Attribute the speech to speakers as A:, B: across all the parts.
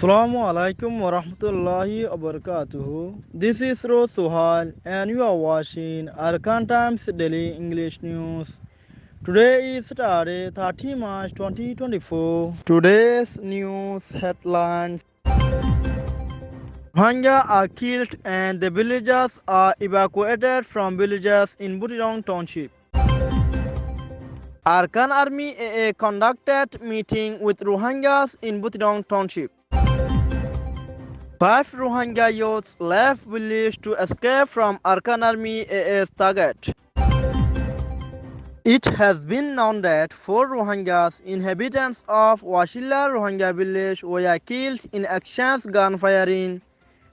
A: Assalamu alaikum wa rahmatullahi wa barakatuhu. This is Suhal and you are watching Arakan Times Daily English News. Today is Saturday, 30 March 2024. Today's news headlines: Rohingya are killed and the villagers are evacuated from villages in Butirong Township. Arakan Army AA conducted meeting with Rohingyas in Butirong Township. 5 Rohingya youths left village to escape from Arakan Army AA's target. It has been known that 4 Rohingyas, inhabitants of Washila Rohingya village, were killed in actions gunfiring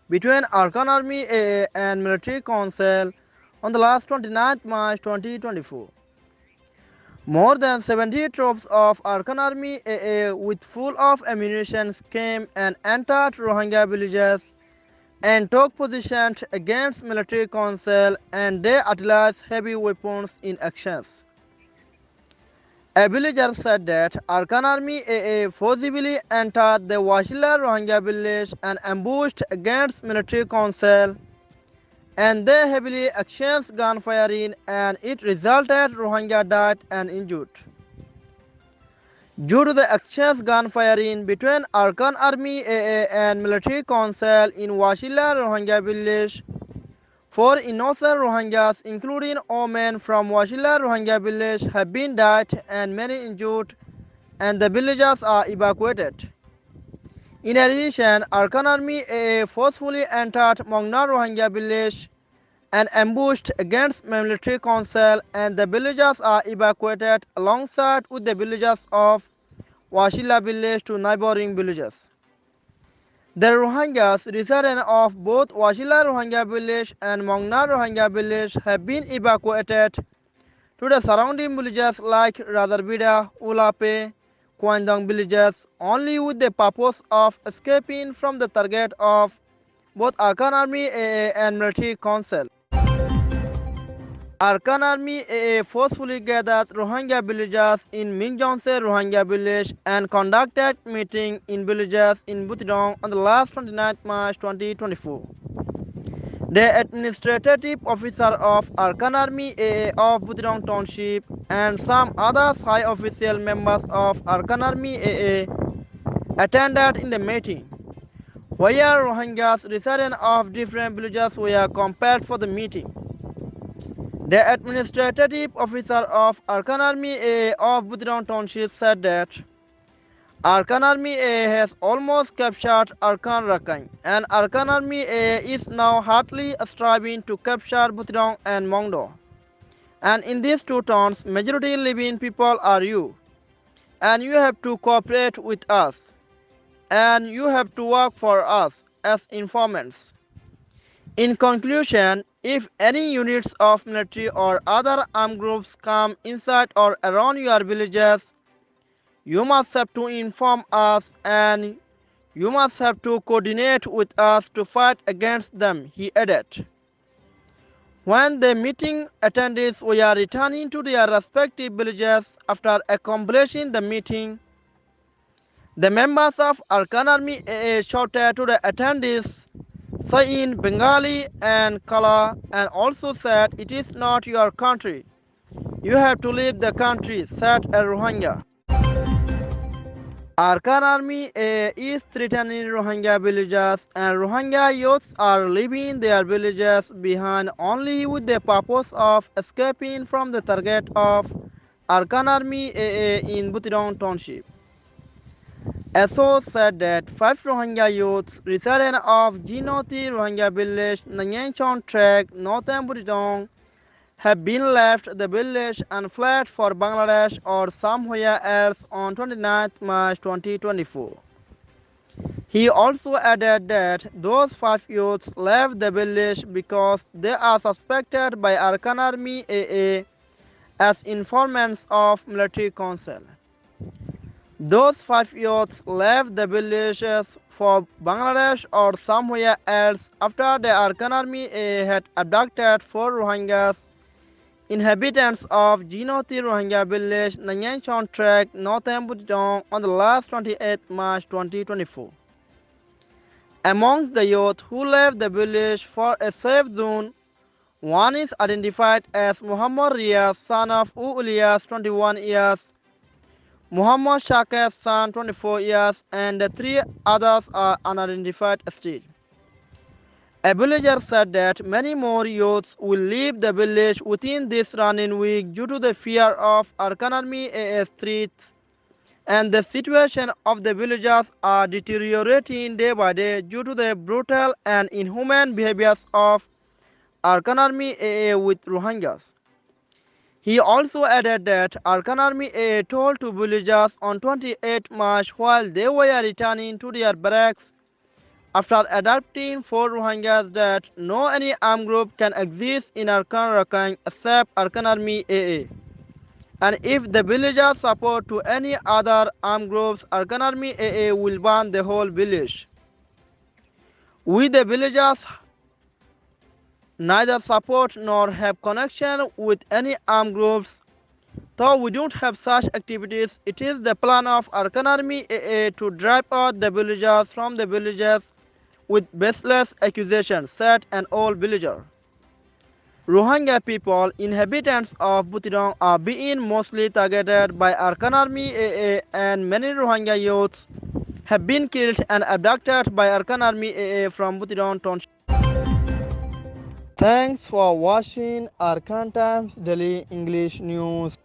A: between Arakan Army AA and military council on the last 29th March 2024. More than 70 troops of Arakan Army AA with full of ammunition came and entered Rohingya villages and took position against military council, and they utilized heavy weapons in actions. A villager said that Arakan Army AA forcibly entered the Washila Rohingya village and ambushed against military council, and they heavily exchanged gunfiring, and it resulted Rohingya died and injured. Due to the exchange gunfiring between Arakan Army AA and military council in Washila Rohingya village, 4 innocent Rohingyas, including women from Washila Rohingya village, have been died and many injured, and the villagers are evacuated. In addition, Arakan Army AA forcefully entered Mongna Rohingya village and ambushed against military council, and the villagers are evacuated alongside with the villagers of Washila village to neighboring villages. The Rohingyas residents of both Washila Rohingya village and Mongna Rohingya village have been evacuated to the surrounding villages like Razarbida, Ulape, Kwandang villages, only with the purpose of escaping from the target of both Arakan Army AA and military council. Arakan Army AA forcefully gathered Rohingya villagers in Mingjongse Rohingya village and conducted meeting in villages in Butirong on the last 29th March 2024. The administrative officer of Arakan Army AA of Butirong Township and some other high official members of Arakan Army AA attended in the meeting, where Rohingyas residents of different villages were compelled for the meeting. The administrative officer of Arakan Army AA of Butirong Township said that Arakan Army AA has almost captured Arakan, and Arakan Army AA is now hardly striving to capture Butirong and Mongdo. And in these two towns, majority living people are you, and you have to cooperate with us, and you have to work for us as informants. In conclusion, if any units of military or other armed groups come inside or around your villages, you must have to inform us, and you must have to coordinate with us to fight against them, he added. When the meeting attendees were returning to their respective villages after accomplishing the meeting, the members of Arakan Army AA shouted to the attendees, say in Bengali and Kala, and also said, "It is not your country. You have to leave the country," said a Rohingya. Arakan Army AA is threatening Rohingya villages, and Rohingya youths are leaving their villages behind only with the purpose of escaping from the target of Arakan Army AA in Butirong Township. SO said that 5 Rohingya youths residents of Jinoti Rohingya village, Nanyangchon track, northern Butirong, have been left the village and fled for Bangladesh or somewhere else on 29th March 2024. He also added that those 5 youths left the village because they are suspected by Arakan Army AA as informants of military council. Those 5 youths left the villages for Bangladesh or somewhere else after the Arakan Army had abducted 4 Rohingyas, inhabitants of Jinoti Rohingya village, Nanyangchon track, northern Butirong on the last 28th March 2024. Amongst the youth who left the village for a safe zone, one is identified as Muhammad Riyaz, son of Ulias, 21 years, Muhammad Shakir's son, 24 years, and the three others are unidentified still. A villager said that many more youths will leave the village within this running week due to the fear of Arakan Army AA threats, and the situation of the villagers are deteriorating day by day due to the brutal and inhuman behaviors of Arakan Army AA with Rohingyas. He also added that Arakan Army AA told two villagers on 28 March while they were returning to their barracks after adopting for Rohingyas that no any armed group can exist in Arakan except Arakan Army AA. And if the villagers support to any other armed groups, Arakan Army AA will ban the whole village. We the villagers neither support nor have connection with any armed groups. Though we don't have such activities, it is the plan of Arakan Army AA to drive out the villagers from the villages with baseless accusations, said an old villager. Rohingya people, inhabitants of Butidong, are being mostly targeted by Arakan Army AA, and many Rohingya youths have been killed and abducted by Arakan Army AA from Butidong township. Thanks for watching Arakan Times Daily English News.